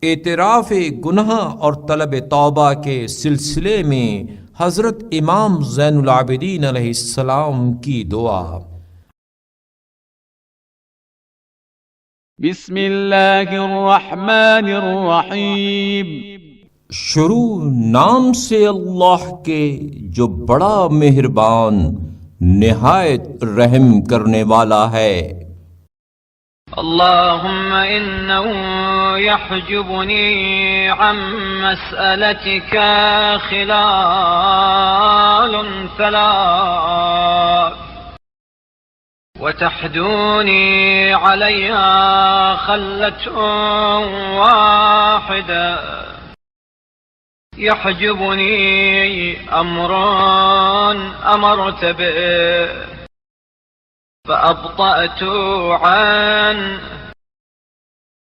एतराफ़ गुनाह और तलब तौबा के सिलसिले में हज़रत इमाम ज़ैनुल आबिदीन अलैहिस्सलाम की दुआ। बिस्मिल्लाहिर्रहमानिर्रहीम। शुरू नाम से अल्लाह के जो बड़ा मेहरबान निहायत रहम करने वाला है। अल्लाहुम्मा इन्नहु यहजुबुनी अन मसअलतिका खिलालुन सलास वतहदूनी अलैहा खल्लतुन वाहिदा यहजुबुनी अमरुन अमरत बिही फअब्तअत अन्हु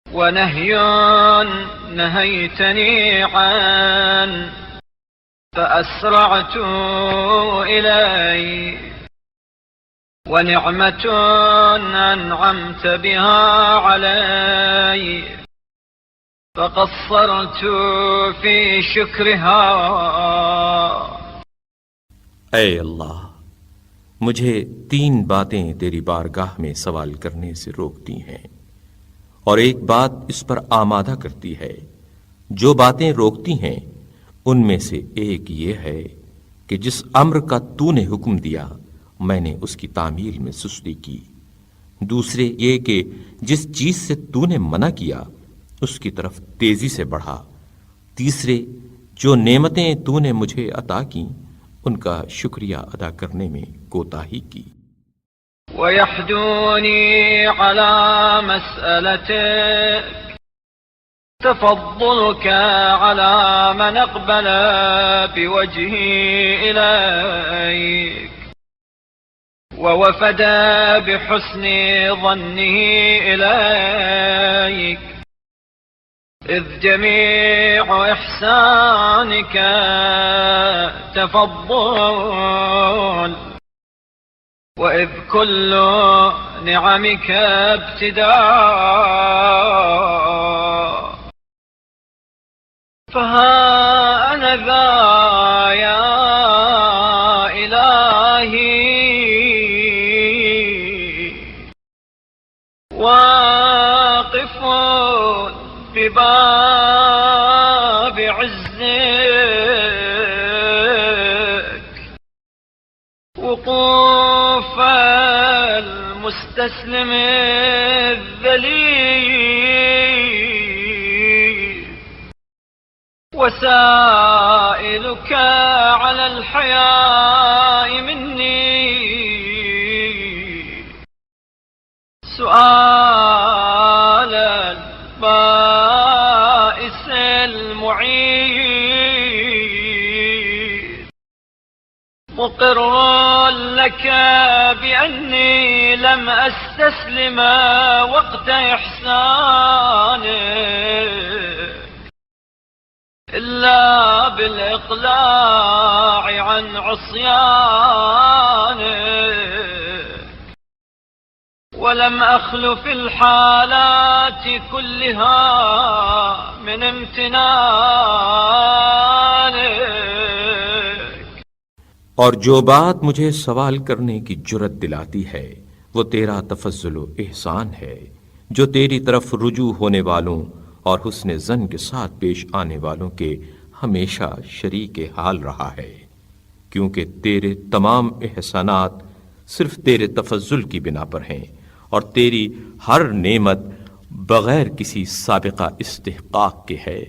वनह्युन नहयतनी अन्हु फअस्रअत इलैहि वनिअमतुन अनअमत बिहा अलैहि फक़स्सरतु फी शुक्रिहा। ऐ अल्लाह, मुझे 3 बातें तेरी बारगाह में सवाल करने से रोकती हैं और एक बात इस पर आमादा करती है। जो बातें रोकती हैं उनमें से एक ये है कि जिस अम्र का तूने हुक्म दिया मैंने उसकी तामील में सुस्ती की। दूसरे ये कि जिस चीज से तूने मना किया उसकी तरफ तेजी से बढ़ा। तीसरे, जो नेमतें तूने मुझे अता की उनका शुक्रिया अदा करने में कोताही की। वयहदूनी अला मसअलतिक तफद्दुलका अला मन अक़बल बिवजही इलैक ववफद बिहुस्नि ज़न्निही इलैक इज़ जमीअ इहसानिका तफद्दुल वइज़ कुल्लु निअमिका इब्तिदा। फहा अना ज़ा या इलाही वाक़िफ़ुन बिबाब इज़्ज़िक वक़ूफ़ المستسلم الذليل وسائلك على الحياء مني سؤال البائس المعين مقر لك بأني لم أستسلم وقت إحسانك إلا بالإقلاع عن عصيانك ولم أخل في الحالات كلها من امتنانك। और जो बात मुझे सवाल करने की जुर्रत दिलाती है वो तेरा तफज़्ज़ुल एहसान है जो तेरी तरफ रुजू होने वालों और हुस्न ज़न के साथ पेश आने वालों के हमेशा शरीके हाल रहा है, क्योंकि तेरे तमाम एहसानात सिर्फ तेरे तफज़्ज़ुल की बिना पर हैं और तेरी हर नेमत बगैर किसी साबिक़ा इस्तिहक़ाक़ के है।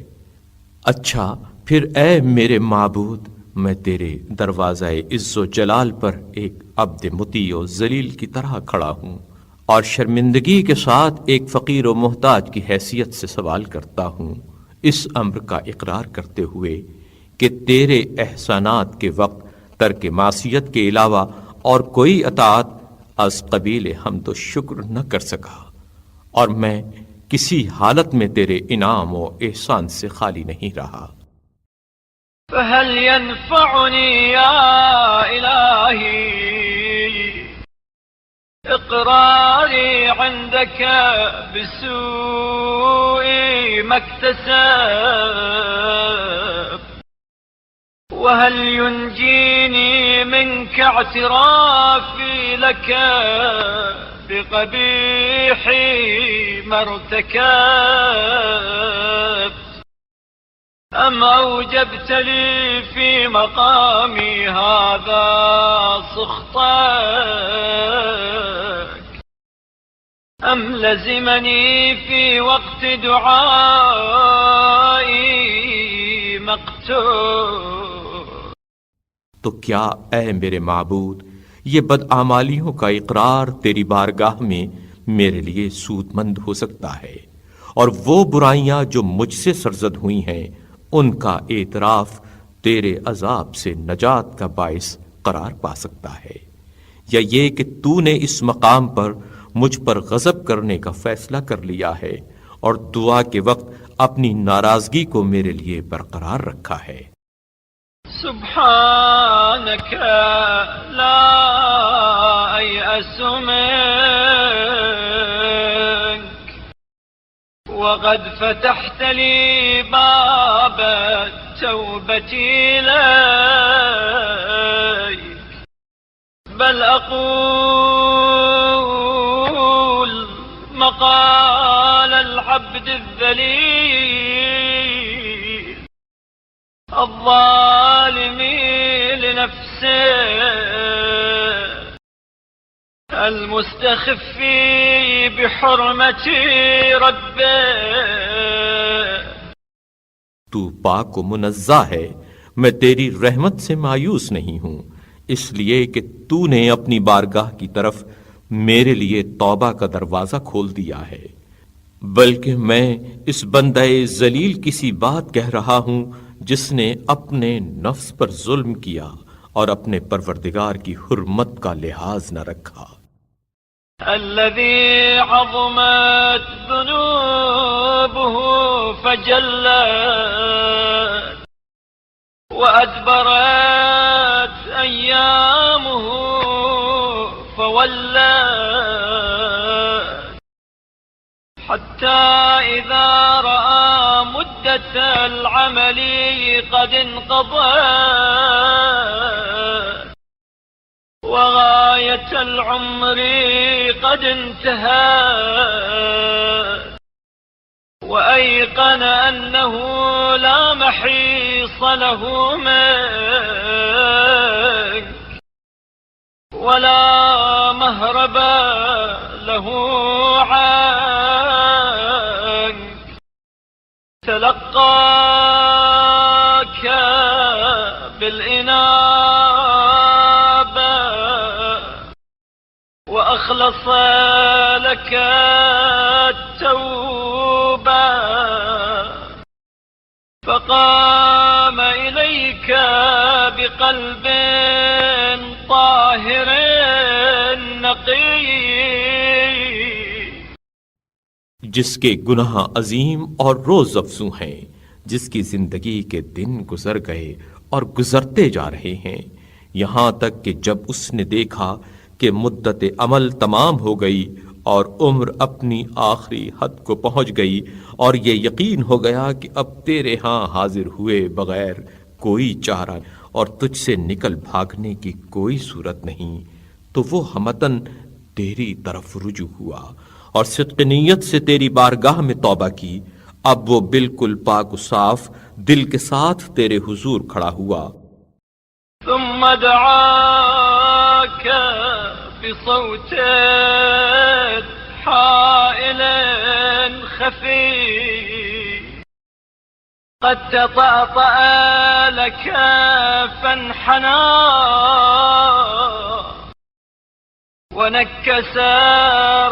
अच्छा फिर ऐ मेरे माबूद, मैं तेरे दरवाज़ाए इज़्ज़ो जलाल पर एक अब्द मुती और ज़लील की तरह खड़ा हूँ और शर्मिंदगी के साथ एक फ़कीर व मोहताज की हैसियत से सवाल करता हूँ, इस अम्र का इकरार करते हुए कि तेरे एहसानात के वक्त तर्क मासियत के अलावा और कोई अताअत अज़ क़बील हमद व शुक्र न कर सका और मैं किसी हालत में तेरे इनाम व एहसान से खाली नहीं रहा। فهل ينفعني يا إلهي إقراري عندك بسوء ما اكتسب، وهل ينجيني منك اعترافي لك بقبيح ما ارتكبت، أم أوجبت لي في مقامي هذا سخطك، أم لزمني في وقت دعائي مقتول؟ तो क्या ऐ मेरे माबूद, ये बदआमालियों का इकरार तेरी बारगाह में मेरे लिए सूदमंद हो सकता है, और वो बुराइयां जो मुझसे सरजद हुई हैं उनका एतराफ तेरे अजाब से नजात का बाइस करार पा सकता है, या ये कि तूने इस मकाम पर मुझ पर गजब करने का फैसला कर लिया है और दुआ के वक्त अपनी नाराजगी को मेरे लिए बरकरार रखा है। سبحانك لا أيأس منك، وقد فتحت لي باب التوبة إليك، بل أقول مقال العبد الذليل الظالم لنفسه المستخف بحرمة ربه। तू पाक व मुनज़्ज़ा है, मैं तेरी रहमत से मायूस नहीं हूं, इसलिए कि तूने अपनी बारगाह की तरफ मेरे लिए तौबा का दरवाजा खोल दिया है, बल्कि मैं इस बंदे जलील की सी बात कह रहा हूं जिसने अपने नफ्स पर जुल्म किया और अपने परवरदिगार की हुर्मत का लिहाज न रखा। الذي عظمت ذنوبه فجلت، وأدبرت أيامه فولت، حتى إذا رأى مدة العمل قد انقضت وغاية العمر قد انتهت، وأيقن أنه لا محيص له منك ولا مهرب له عنك، تلقاك بالإنابة وأخلص لك التوبة، فقام إليك بقلب طاهر نقي، जिसके गुनाह अजीम और रोज अफजू हैं, जिसकी जिंदगी के दिन गुजर गए और गुजरते जा रहे हैं, यहां तक कि जब उसने देखा कि मुद्दत अमल तमाम हो गई और उम्र अपनी आखिरी हद को पहुंच गई और ये यकीन हो गया कि अब तेरे हां हाजिर हुए बगैर कोई चारा और तुझसे निकल भागने की कोई सूरत नहीं, तो वो हमतन तेरी तरफ रुजू हुआ और सिद्क़ नीयत से तेरी बारगाह में तौबा की। अब वो बिल्कुल पाक साफ दिल के साथ तेरे हुजूर खड़ा हुआ। ثم دعاك بصوت حائل خفي قد تطأطأ لك فانحنى ونكس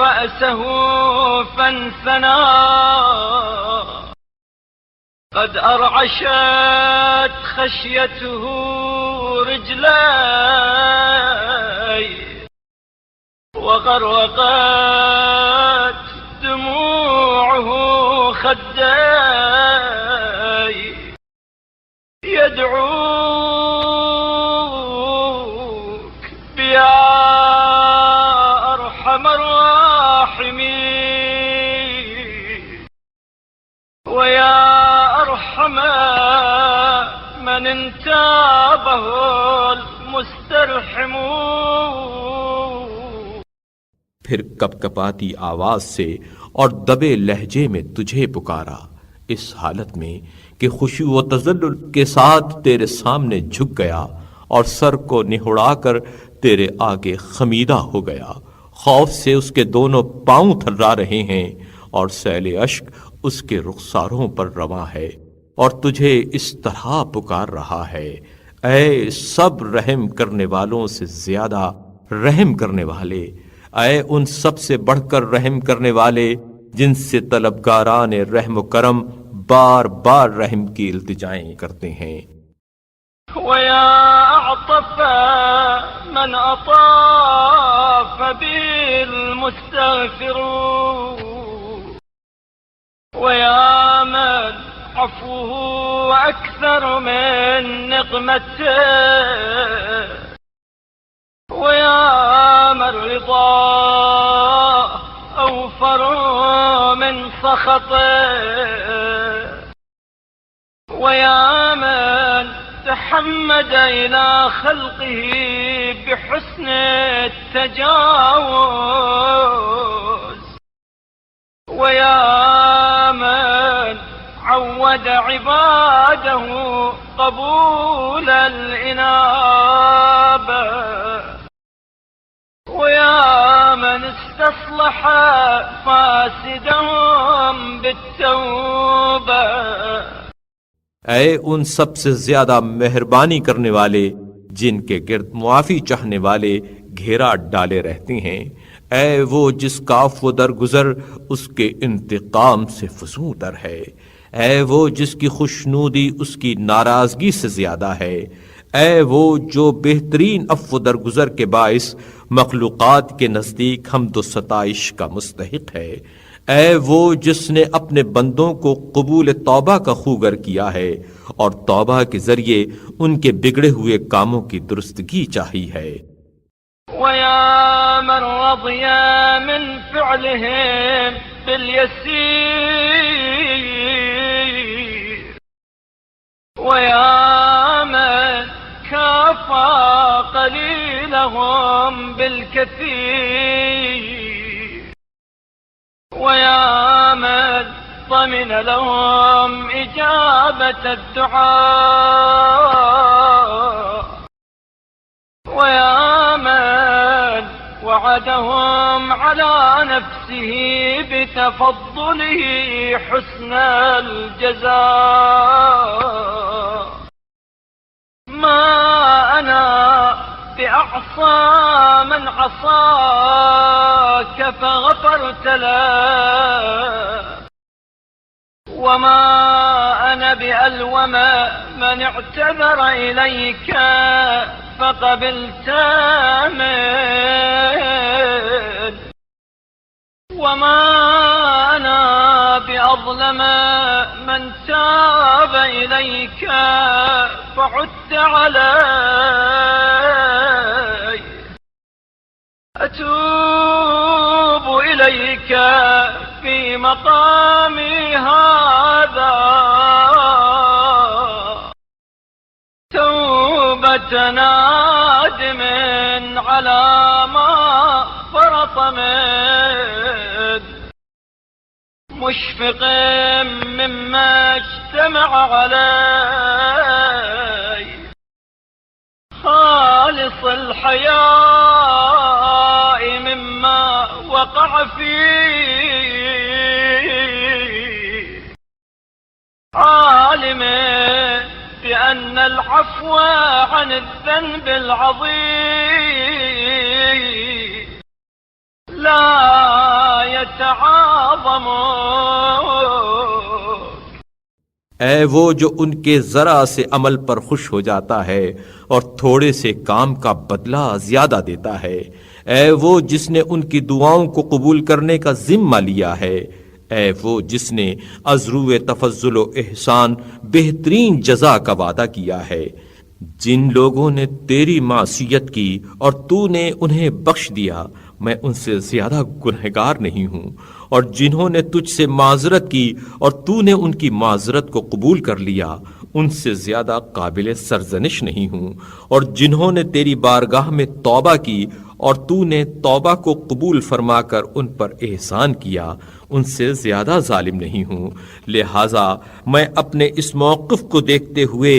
رأسه فانثنى، قد أرعشت خشيته رجلي وغرقت دموعه خدي، يدعوك بيا أرحم ساقه المسترحم. फिर कपकपाती आवाज से और दबे लहजे में तुझे पुकारा, इस हालत में कि खुशी व तजल्लुल के साथ तेरे सामने झुक गया और सर को निहुड़ाकर तेरे आगे खमीदा हो गया। खौफ से उसके दोनों पांव थर्रा रहे हैं और सैले अश्क उसके रुखसारों पर रवा है और तुझे इस तरह पुकार रहा है, ऐ सब रहम करने वालों से ज्यादा रहम करने वाले, ऐ उन सब से बढ़कर रहम करने वाले जिनसे तलबगारान रहम करम बार बार रहम की इल्तिजाएं करते हैं। वया अअतफ मन अताफ बिल मुस्तगफिरून वया मन अफ़ूहु अक्सर मिन निक़मतिही वया मन रिज़ा अवफ़र मिन सख़तिही वया मन तहम्मद इला खल्क़िही बिहुस्न तजावुज़ वया मन عود عباده قبول الإنابة ويا من استصلح فاسدهم بالتوبة। ऐ उन सब से ज्यादा मेहरबानी करने वाले जिनके गिर्द मुआफी चाहने वाले घेरा डाले रहते हैं, ऐ वो जिसका अफ़्व दरगुजर उसके इंतकाम से फसूतर है, ऐ वो जिसकी खुशनूदी उसकी नाराजगी से ज्यादा है, ऐ वो जो बेहतरीन अफ़्व दरगुजर के बाइस मखलूक़ात के नज़दीक हम्द सताइश का मुस्तहिक है, ऐ वो जिसने अपने बंदों को कबूल तौबा का खूगर किया है और तौबा के जरिए उनके बिगड़े हुए कामों की दुरुस्तगी चाही है। वया मन रज़िया मिन फ़िअलिहिम बिल-यसीर वया मन काफ़ा क़लीलहुम बिल-कसीर वया मन ضمن لهم إجابة الدعاء ويا من وعدهم على نفسه بتفضله حسن الجزاء ما أنا بأعصى من عصاك فغفرت له وما أنا بألوم من اعتذر إليك فقبلت منه وما أنا بأظلم من تاب إليك فعدت عليه أتوب إليك في مقامي هذا توبة نادم على ما فرط منه مشفق مما اجتمع عليه خالص الحياء مما وقع فيه عالم بأن العفو عن الذنب العظيم لا يتعاظم ऐ वो जो उनके जरा से अमल पर खुश हो जाता है और थोड़े से काम का बदला ज्यादा देता है, ऐ वो जिसने उनकी दुआओं को कबूल करने का जिम्मा लिया है, ऐ वो जिसने अज़रूए तफज़्ज़ुल व एहसान बेहतरीन जजा का वादा किया है। जिन लोगों ने तेरी मासियत की और तूने उन्हें बख्श दिया, मैं उनसे ज्यादा गुनहगार नहीं हूं, और जिन्होंने तुझसे माजरत की और तूने उनकी माजरत को कबूल कर लिया, उनसे ज्यादा काबिल सरजनिश नहीं हूं, और जिन्होंने तेरी बारगाह में तौबा की और तूने तौबा को कबूल फरमाकर उन पर एहसान किया, उनसे ज्यादा जालिम नहीं हूं। लिहाजा मैं अपने इस मौक़िफ़ को देखते हुए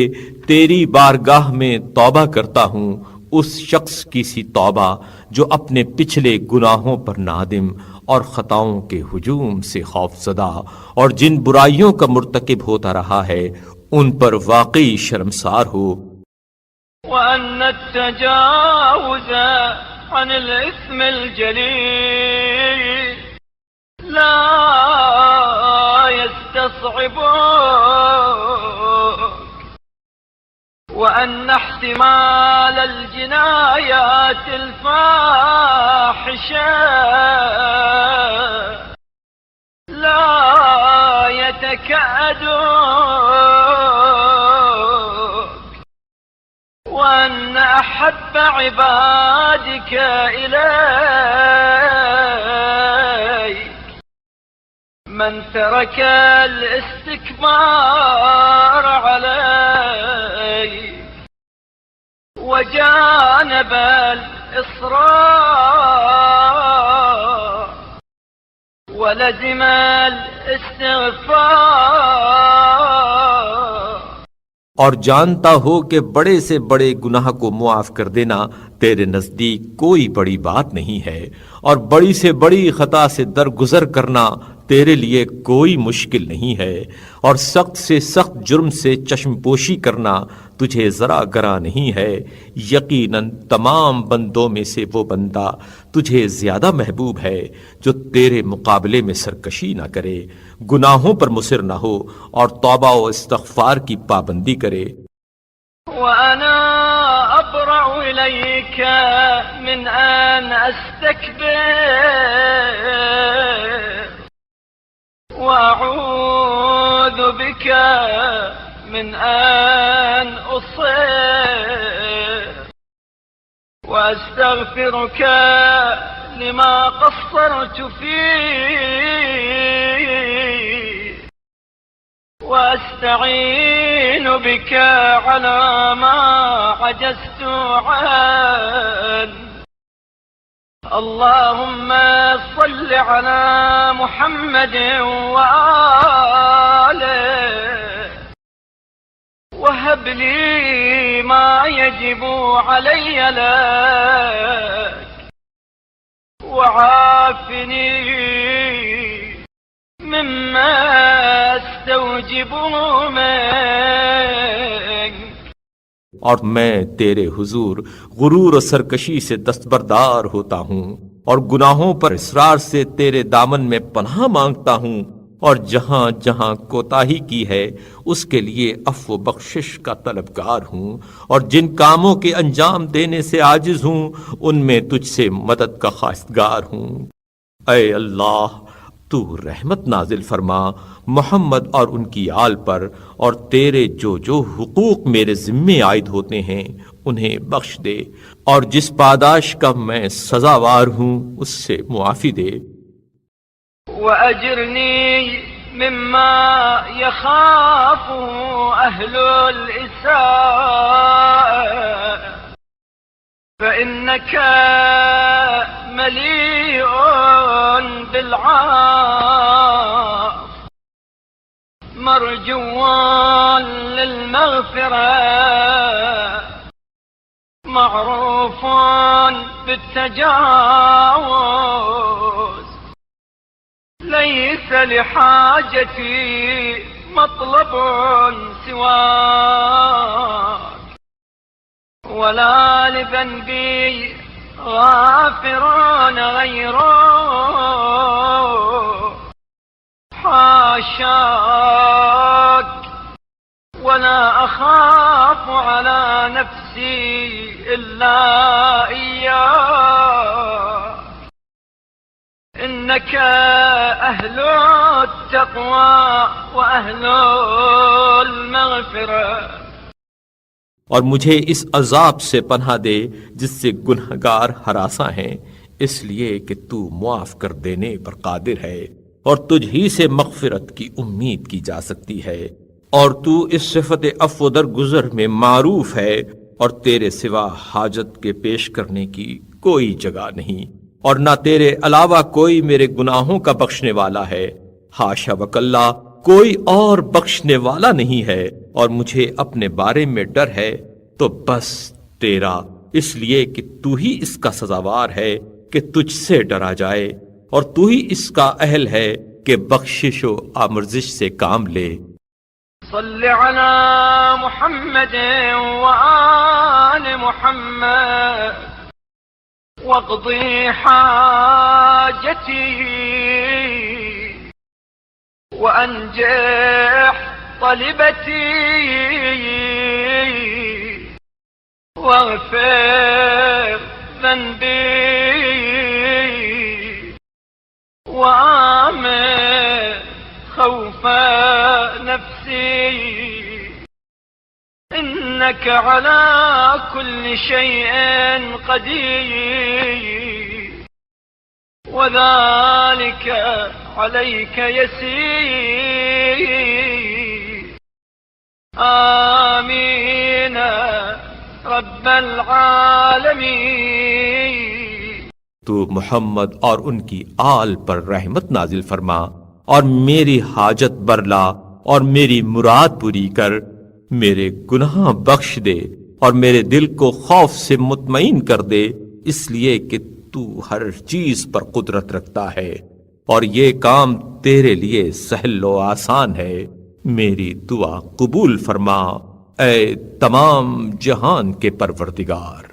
तेरी बारगाह में तौबा करता हूं, उस शख्स की सी तौबा जो अपने पिछले गुनाहों पर नादिम और खताओं के हुजूम से खौफज़दा और जिन बुराइयों का मुर्तकिब होता रहा है उन पर वाकई शर्मसार हो। وأن التجاوز عن الإثم الجليل لا يستصعبك، وأن احتمال الجنايات الفاحشة لا يتكأدك، وأن أحب عبادك إليك من ترك الاستكبار عليك وجانب الإصرار ولزم الاستغفار। और जानता हो कि बड़े से बड़े गुनाह को मुआफ कर देना तेरे नजदीक कोई बड़ी बात नहीं है, और बड़ी से बड़ी खता से दरगुजर करना तेरे लिए कोई मुश्किल नहीं है, और सख्त से सख्त जुर्म से चश्मपोशी करना तुझे जरा गरा नहीं है। यकीनन तमाम बंदों में से वो बंदा तुझे ज्यादा महबूब है जो तेरे मुकाबले में सरकशी ना करे, गुनाहों पर मुसिर ना हो और तौबा व इस्तग़फ़ार की पाबंदी करे। وأنا أبرأ إليك من أن أستكبر، وأعوذ بك من أن أصر، وأستغفرك لما قصرت فيه، وأستعين بك على ما عجزت عنه. اللهم صل على محمد وآله وهب لي ما يجب علي لك، وعافني مما استوجب منك، और मैं तेरे हुजूर गुरूर और सरकशी से दस्तबरदार होता हूँ और गुनाहों पर इसरार से तेरे दामन में पनाह मांगता हूँ, और जहाँ जहाँ कोताही की है उसके लिए अफ़्व बख्शिश का तलबगार हूँ, और जिन कामों के अंजाम देने से आजिज हूँ उनमें तुझसे मदद का खासिगार हूँ। ऐ अल्लाह, तू रहमत नाजिल फरमा मोहम्मद और उनकी आल पर, और तेरे जो जो हुकूक मेरे जिम्मे आयद होते हैं उन्हें बख्श दे, और जिस पादाश का मैं सजावार हूँ उससे मुआफी दे। وأجرني مما يخاف أهل الإساءة، فإنك مليء بالعاف مرجو للمغفرة معروف بالتجاوز، ليس لحاجتي مطلب سواك، ولا لذنبي غافر غيره، حاشاك، ولا أخاف على نفسي إلا إياك، إنك أهل التقوى وأهل المغفرة। और मुझे इस अजाब से पनाह दे जिससे गुनहगार हरासा हैं। इसलिए कि तू मुआफ कर देने पर कादिर है और तुझ ही से मग़फ़िरत की उम्मीद की जा सकती है, और तू इस सिफत अफ़्व दरगुज़र में मारूफ है, और तेरे सिवा हाजत के पेश करने की कोई जगह नहीं, और ना तेरे अलावा कोई मेरे गुनाहों का बख्शने वाला है। हाशा वकल्ला, कोई और बख्शने वाला नहीं है, और मुझे अपने बारे में डर है तो बस तेरा, इसलिए कि तू ही इसका सजावार है कि तुझसे डरा जाए, और तू ही इसका अहल है कि बख्शिश व आमर्जिश से काम ले। सल्लि अला मुहम्मद व आल मुहम्मद वक़्दी हाजती व अंजिह तलबती वग़फ़िर ज़न्बी व आमिन खौफ़ नफ्सी इन्नक अला कुल्लि शैइन क़दीर व ज़ालिक अलैक यसीर। आमीन रब्बल आलमीन। तू मोहम्मद और उनकी आल पर रहमत नाजिल फरमा, और मेरी हाजत बरला, और मेरी मुराद पूरी कर, मेरे गुनाह बख्श दे, और मेरे दिल को खौफ से मुतमईन कर दे, इसलिए कि तू हर चीज पर कुदरत रखता है, और ये काम तेरे लिए सहल व आसान है। मेरी दुआ कबूल फरमा, ऐ तमाम जहान के परवरदिगार।